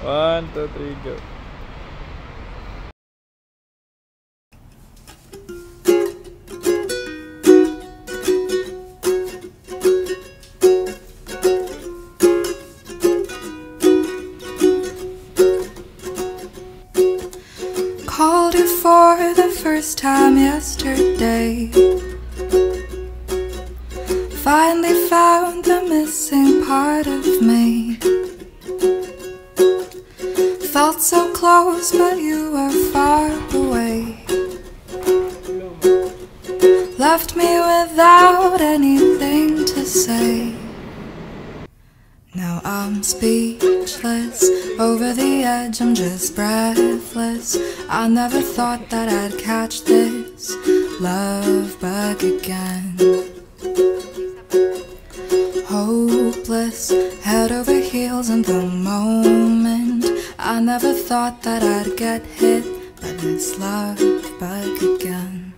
One, two, three, go. Called you for the first time yesterday. Finally found the missing part of me. Felt so close, but you were far away. Left me without anything to say. Now I'm speechless, over the edge, I'm just breathless. I never thought that I'd catch this love bug again. Hopeless, head over heels in the moment. I never thought that I'd get hit by this love bug again.